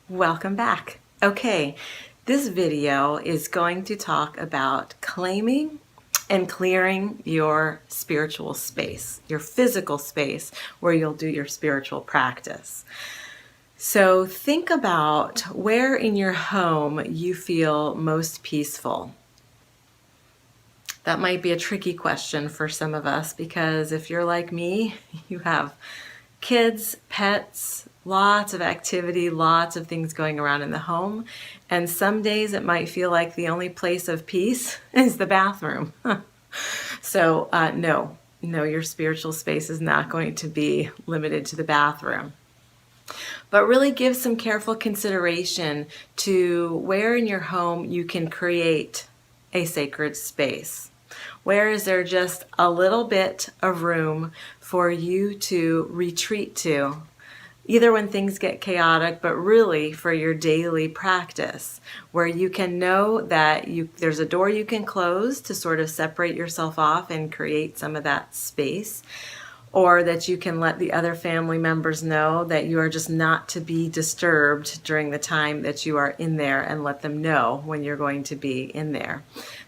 Welcome back. Okay, this video is going to talk about claiming and clearing your spiritual space, your physical space where you'll do your spiritual practice. So think about where in your home you feel most peaceful. That might be a tricky question for some of us because if you're like me, you have kids, pets, lots of activity, lots of things going around in the home. And some days it might feel like the only place of peace is the bathroom. So no, your spiritual space is not going to be limited to the bathroom. But really give some careful consideration to where in your home you can create a sacred space. Where is there just a little bit of room for you to retreat to, either when things get chaotic, but really for your daily practice, where you can know that there's a door you can close to sort of separate yourself off and create some of that space, or that you can let the other family members know that you are just not to be disturbed during the time that you are in there, and let them know when you're going to be in there.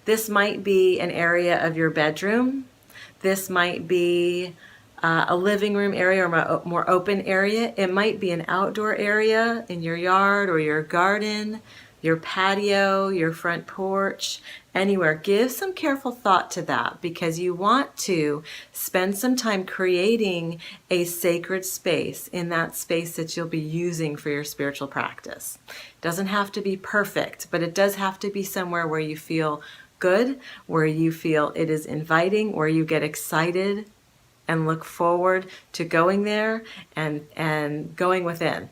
This might be an area of your bedroom. This might be a living room area or a more open area. It might be an outdoor area in your yard or your garden, your patio, your front porch, anywhere. Give some careful thought to that because you want to spend some time creating a sacred space in that space that you'll be using for your spiritual practice. It doesn't have to be perfect, but it does have to be somewhere where you feel good, where you feel it is inviting, where you get excited and look forward to going there and going within.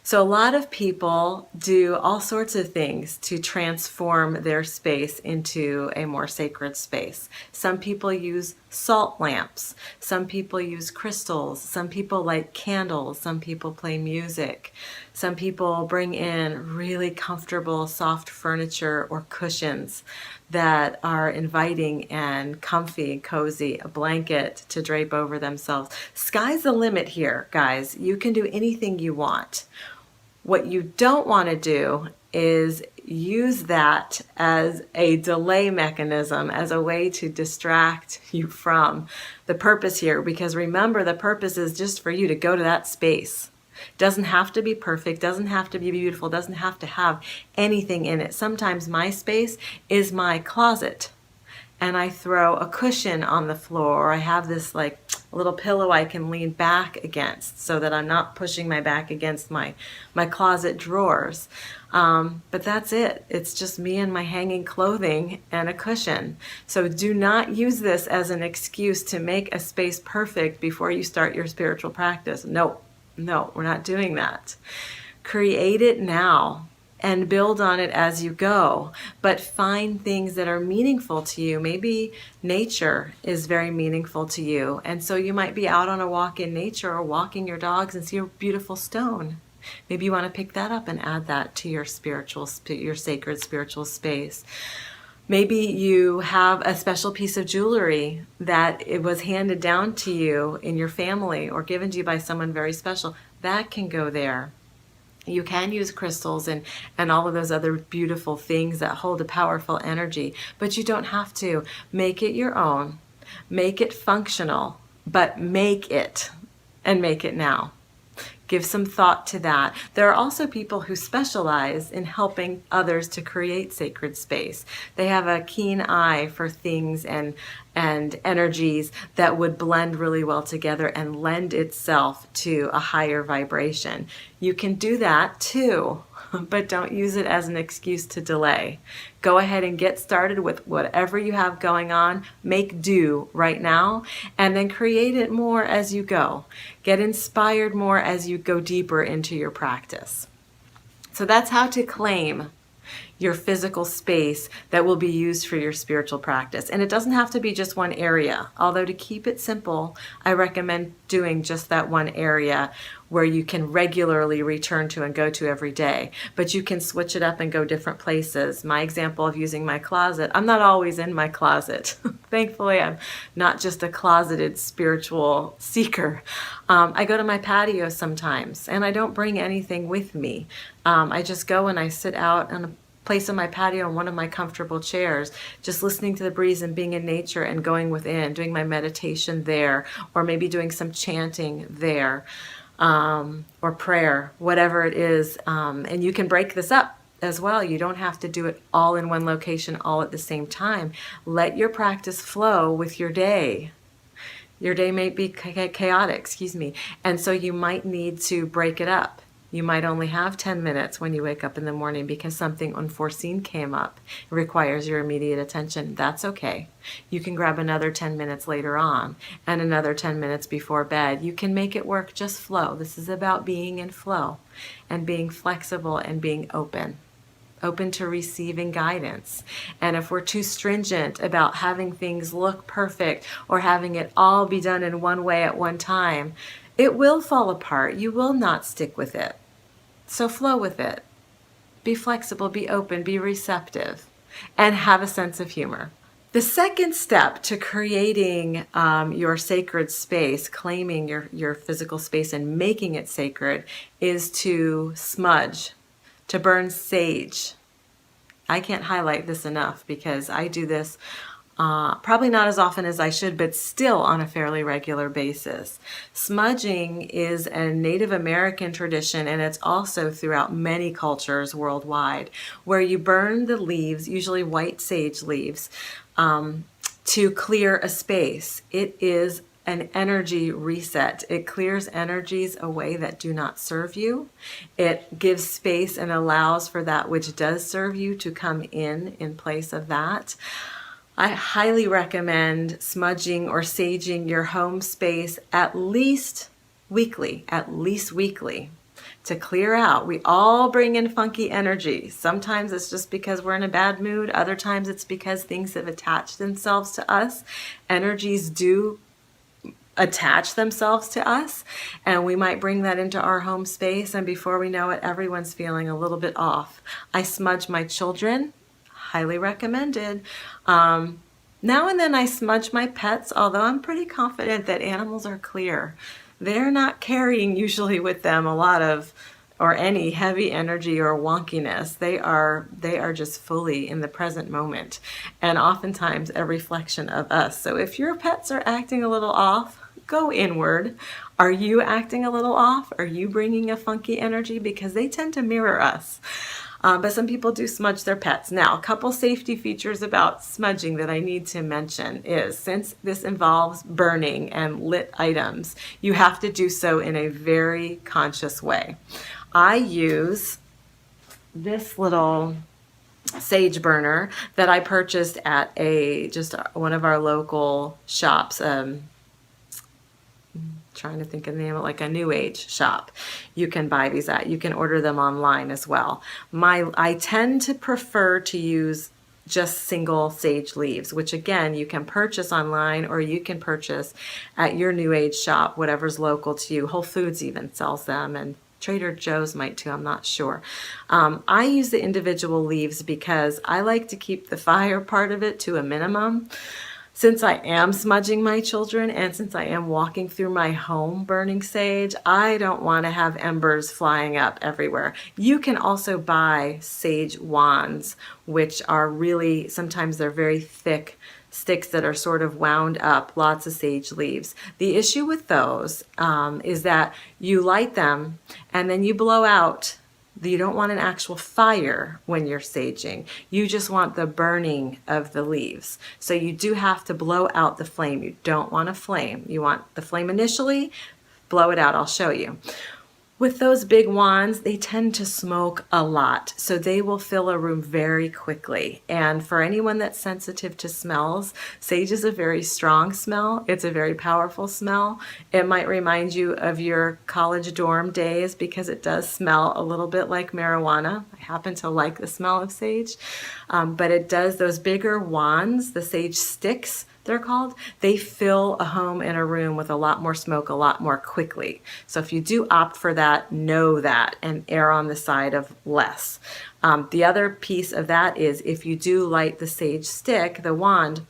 So a lot of people do all sorts of things to transform their space into a more sacred space. Some people use salt lamps. Some people use crystals. Some people light candles. Some people play music. Some people bring in really comfortable, soft furniture or cushions that are inviting and comfy and cozy, a blanket to drape over themselves. Sky's the limit here, guys. You can do anything you want. What you don't want to do is use that as a delay mechanism, as a way to distract you from the purpose here. Because remember, the purpose is just for you to go to that space. Doesn't have to be perfect, doesn't have to be beautiful, doesn't have to have anything in it. Sometimes my space is my closet and I throw a cushion on the floor, or I have this like a little pillow I can lean back against so that I'm not pushing my back against my closet drawers. But that's it. It's just me and my hanging clothing and a cushion. So do not use this as an excuse to make a space perfect before you start your spiritual practice. No, we're not doing that. Create it now and build on it as you go, but find things that are meaningful to you. Maybe nature is very meaningful to you, and so you might be out on a walk in nature or walking your dogs and see a beautiful stone. Maybe you want to pick that up and add that to your sacred spiritual space. Maybe you have a special piece of jewelry that it was handed down to you in your family or given to you by someone very special. That can go there. You can use crystals and all of those other beautiful things that hold a powerful energy, but you don't have to. Make it your own. Make it functional, but make it, and make it now. Give some thought to that. There are also people who specialize in helping others to create sacred space. They have a keen eye for things and energies that would blend really well together and lend itself to a higher vibration. You can do that too, but don't use it as an excuse to delay. Go ahead and get started with whatever you have going on. Make do right now, and then create it more as you go. Get inspired more as you go deeper into your practice. So that's how to claim your physical space that will be used for your spiritual practice. And it doesn't have to be just one area, although to keep it simple, I recommend doing just that one area where you can regularly return to and go to every day. But you can switch it up and go different places. My example of using my closet, I'm not always in my closet. Thankfully, I'm not just a closeted spiritual seeker. I go to my patio sometimes, and I don't bring anything with me. I just go and I sit out on a place on my patio on one of my comfortable chairs, just listening to the breeze and being in nature and going within, doing my meditation there, or maybe doing some chanting there, or prayer, whatever it is. And you can break this up as well. You don't have to do it all in one location all at the same time. Let your practice flow with your day. Your day may be chaotic, and so you might need to break it up. You might only have 10 minutes when you wake up in the morning because something unforeseen came up. It requires your immediate attention. That's okay. You can grab another 10 minutes later on and another 10 minutes before bed. You can make it work. Just flow. This is about being in flow and being flexible and being open to receiving guidance. And if we're too stringent about having things look perfect or having it all be done in one way at one time, it will fall apart. You will not stick with it. So flow with it. Be flexible, be open, be receptive, and have a sense of humor. The second step to creating your sacred space, claiming your physical space and making it sacred, is to smudge, to burn sage. I can't highlight this enough because I do this probably not as often as I should, but still on a fairly regular basis. Smudging is a Native American tradition, and it's also throughout many cultures worldwide, where you burn the leaves, usually white sage leaves, to clear a space. It is an energy reset. It clears energies away that do not serve you. It gives space and allows for that which does serve you to come in place of that. I highly recommend smudging or saging your home space at least weekly, to clear out. We all bring in funky energy. Sometimes it's just because we're in a bad mood. Other times it's because things have attached themselves to us. Energies do attach themselves to us, and we might bring that into our home space, and before we know it, everyone's feeling a little bit off. I smudge my children. Highly recommended. Now and then I smudge my pets, although I'm pretty confident that animals are clear. They're not carrying usually with them a lot of or any heavy energy or wonkiness. They are just fully in the present moment, and oftentimes a reflection of us. So if your pets are acting a little off, go inward. Are you acting a little off? Are you bringing a funky energy? Because they tend to mirror us. But some people do smudge their pets. Now, a couple safety features about smudging that I need to mention is, since this involves burning and lit items, you have to do so in a very conscious way. I use this little sage burner that I purchased at just one of our local shops. Trying to think of the name of, like, a New Age shop. You can buy these at. You can order them online as well. I tend to prefer to use just single sage leaves, which again you can purchase online or you can purchase at your New Age shop, whatever's local to you. Whole Foods even sells them, and Trader Joe's might too, I'm not sure. I use the individual leaves because I like to keep the fire part of it to a minimum. Since I am smudging my children and since I am walking through my home burning sage, I don't want to have embers flying up everywhere. You can also buy sage wands, which are really, sometimes they're very thick sticks that are sort of wound up, lots of sage leaves. The issue with those is that you light them and then you blow out. You don't want an actual fire when you're saging. You just want the burning of the leaves. So you do have to blow out the flame. You don't want a flame. You want the flame initially, blow it out. I'll show you. With those big wands, they tend to smoke a lot, so they will fill a room very quickly. And for anyone that's sensitive to smells, sage is a very strong smell. It's a very powerful smell. It might remind you of your college dorm days because it does smell a little bit like marijuana. I happen to like the smell of sage, but it does, those bigger wands, the sage sticks, they're called, they fill a home and a room with a lot more smoke a lot more quickly. So if you do opt for that, know that and err on the side of less. The other piece of that is if you do light the sage stick, the wand,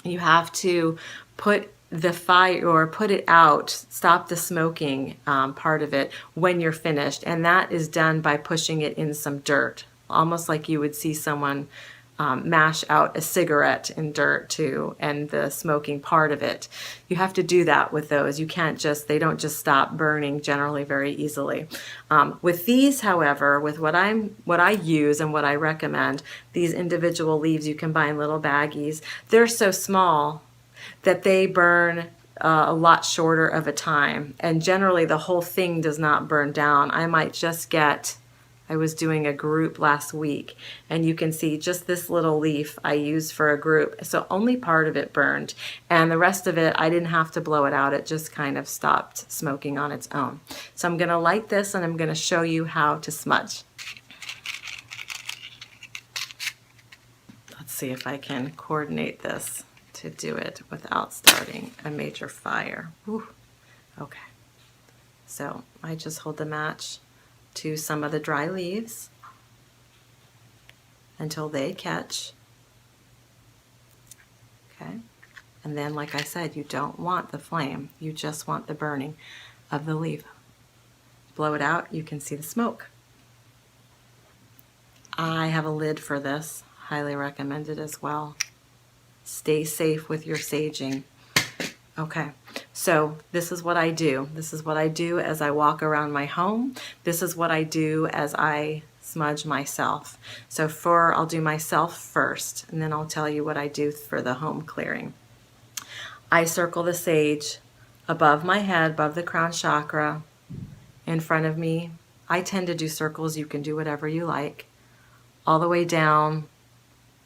you have to put the fire or put it out, stop the smoking part of it when you're finished. And that is done by pushing it in some dirt, almost like you would see someone mash out a cigarette in dirt too, and the smoking part of it. You have to do that with those. You can't just, they don't just stop burning generally very easily. With these, however, with what I use and what I recommend, these individual leaves, you can buy in little baggies. They're so small that they burn a lot shorter of a time. And generally the whole thing does not burn down. I might just get, I was doing a group last week, and you can see just this little leaf I used for a group. So only part of it burned, and the rest of it, I didn't have to blow it out. It just kind of stopped smoking on its own. So I'm going to light this, and I'm going to show you how to smudge. Let's see if I can coordinate this to do it without starting a major fire. Whew. Okay. So I just hold the match to some of the dry leaves until they catch. Okay, and then like I said, you don't want the flame, you just want the burning of the leaf. Blow it out, you can see the smoke. I have a lid for this, highly recommend it as well. Stay safe with your saging. Okay, so this is what I do. This is what I do as I walk around my home. This is what I do as I smudge myself. So I'll do myself first, and then I'll tell you what I do for the home clearing. I circle the sage above my head, above the crown chakra, in front of me. I tend to do circles. You can do whatever you like. All the way down,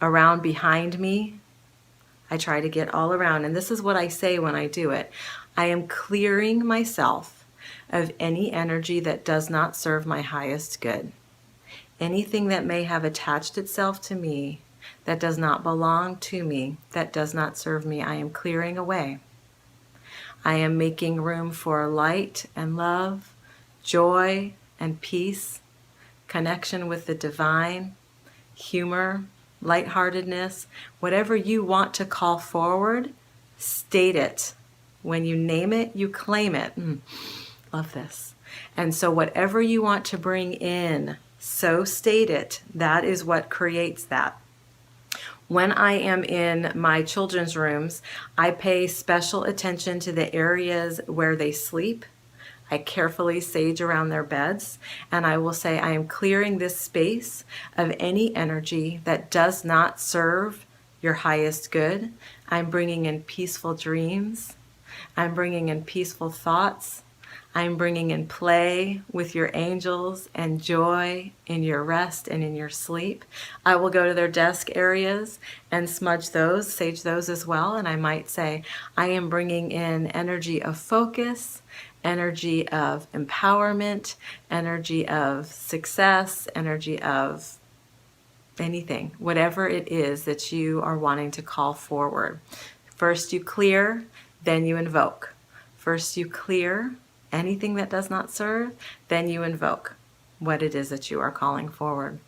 around behind me. I try to get all around, and this is what I say when I do it. I am clearing myself of any energy that does not serve my highest good. Anything that may have attached itself to me that does not belong to me, that does not serve me, I am clearing away. I am making room for light and love, joy and peace, connection with the divine, humor, lightheartedness, whatever you want to call forward, state it. When you name it, you claim it. Love this. And so whatever you want to bring in, so state it. That is what creates that. When I am in my children's rooms, I pay special attention to the areas where they sleep. I carefully sage around their beds, and I will say I am clearing this space of any energy that does not serve your highest good. I'm bringing in peaceful dreams. I'm bringing in peaceful thoughts. I'm bringing in play with your angels and joy in your rest and in your sleep. I will go to their desk areas and smudge those, sage those as well, and I might say I am bringing in energy of focus, energy of empowerment, energy of success, energy of anything, whatever it is that you are wanting to call forward. First you clear, then you invoke. First you clear anything that does not serve, then you invoke what it is that you are calling forward.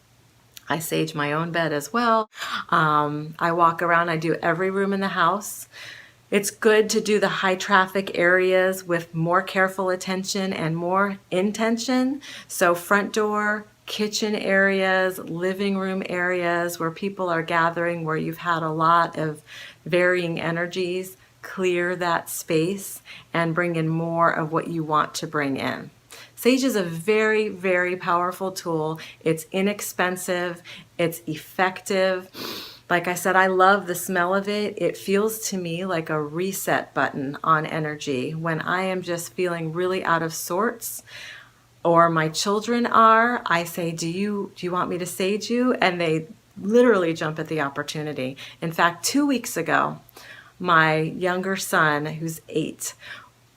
I sage my own bed as well. I walk around, I do every room in the house. It's good to do the high traffic areas with more careful attention and more intention. So front door, kitchen areas, living room areas where people are gathering, where you've had a lot of varying energies, clear that space and bring in more of what you want to bring in. Sage is a very, very powerful tool. It's inexpensive, it's effective. Like I said, I love the smell of it. It feels to me like a reset button on energy. When I am just feeling really out of sorts, or my children are, I say, do you want me to sage you? And they literally jump at the opportunity. In fact, 2 weeks ago, my younger son, who's 8,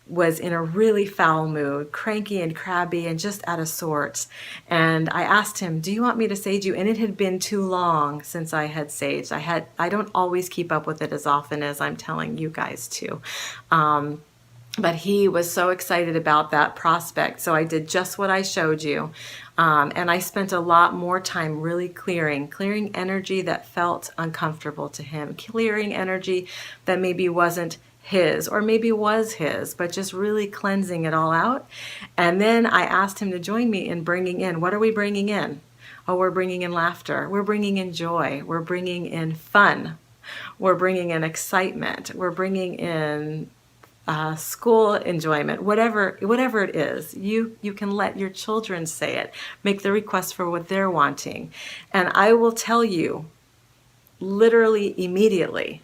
was in a really foul mood, cranky and crabby and just out of sorts. And I asked him, do you want me to sage you? And it had been too long since I had saged. I don't always keep up with it as often as I'm telling you guys to. But he was so excited about that prospect. So I did just what I showed you. And I spent a lot more time really clearing energy that felt uncomfortable to him, clearing energy that maybe wasn't his or maybe was his, but just really cleansing it all out. And then I asked him to join me in bringing in, what are we bringing in? Oh, we're bringing in laughter. We're bringing in joy. We're bringing in fun. We're bringing in excitement. We're bringing in school enjoyment, whatever it is. You can let your children say it, make the request for what they're wanting. And I will tell you, literally immediately,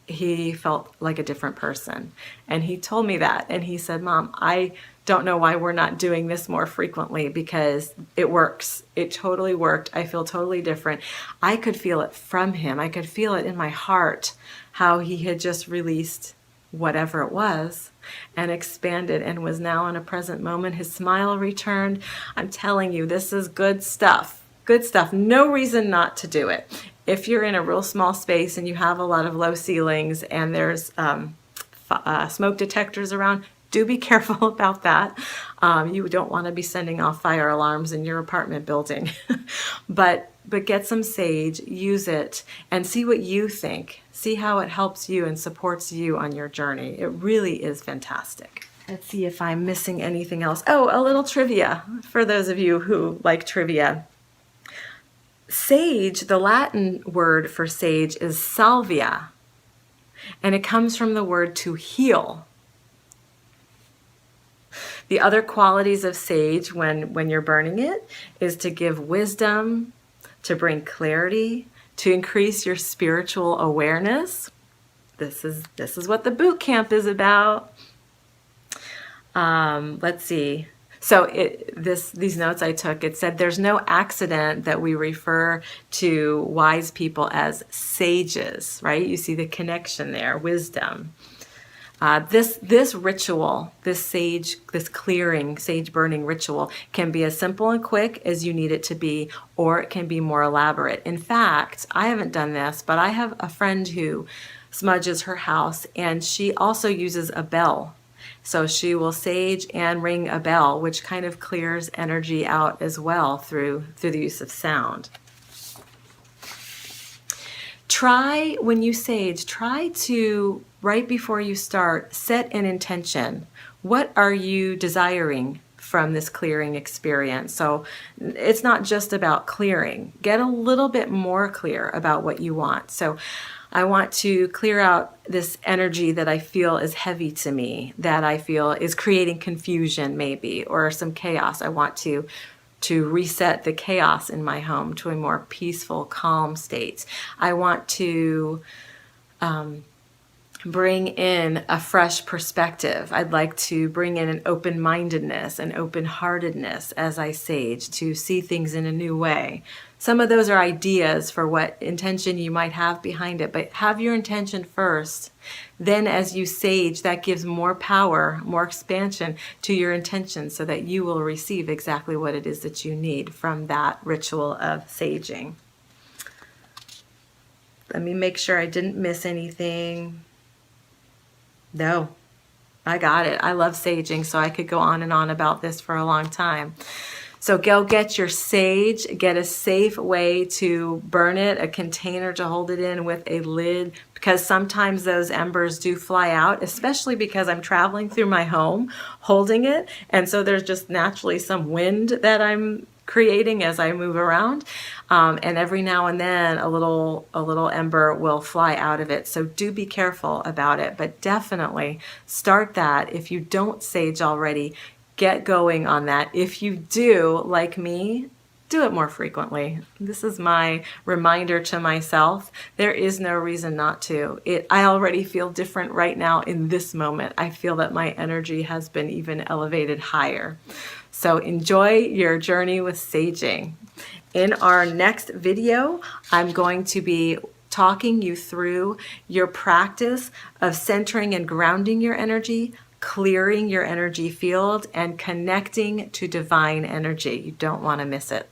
he felt like a different person. And he told me that. And he said, Mom, I don't know why we're not doing this more frequently, because it works. It totally worked. I feel totally different. I could feel it from him. I could feel it in my heart, how he had just released whatever it was and expanded and was now in a present moment. His smile returned. I'm telling you, this is good stuff. Good stuff. No reason not to do it. If you're in a real small space and you have a lot of low ceilings and there's smoke detectors around, do be careful about that. You don't want to be sending off fire alarms in your apartment building. But get some sage, use it, and see what you think. See how it helps you and supports you on your journey. It really is fantastic. Let's see if I'm missing anything else. Oh, a little trivia for those of you who like trivia. Sage, the Latin word for sage is salvia, and it comes from the word to heal. The other qualities of sage when you're burning it is to give wisdom, to bring clarity, to increase your spiritual awareness. This is what the boot camp is about. Let's see. So these notes I took, it said there's no accident that we refer to wise people as sages, right? You see the connection there, wisdom. This ritual, this clearing, sage burning ritual can be as simple and quick as you need it to be, or it can be more elaborate. In fact, I haven't done this, but I have a friend who smudges her house, and she also uses a bell. So she will sage and ring a bell, which kind of clears energy out as well through the use of sound. Try, when you sage, try to, right before you start, set an intention. What are you desiring from this clearing experience? So it's not just about clearing. Get a little bit more clear about what you want. So I want to clear out this energy that I feel is heavy to me, that I feel is creating confusion maybe, or some chaos. I want to reset the chaos in my home to a more peaceful, calm state. I want to bring in a fresh perspective. I'd like to bring in an open-mindedness, an open-heartedness as I sage, to see things in a new way. Some of those are ideas for what intention you might have behind it, but have your intention first. Then as you sage, that gives more power, more expansion to your intention so that you will receive exactly what it is that you need from that ritual of saging. Let me make sure I didn't miss anything. No, I got it. I love saging, so I could go on and on about this for a long time. So go get your sage, get a safe way to burn it, a container to hold it in with a lid, because sometimes those embers do fly out, especially because I'm traveling through my home holding it. And so there's just naturally some wind that I'm creating as I move around. And every now and then a little ember will fly out of it. So do be careful about it, but definitely start that. If you don't sage already, get going on that. If you do, like me, do it more frequently. This is my reminder to myself. There is no reason not to. I already feel different right now in this moment. I feel that my energy has been even elevated higher. So enjoy your journey with saging. In our next video, I'm going to be talking you through your practice of centering and grounding your energy, clearing your energy field, and connecting to divine energy. You don't want to miss it.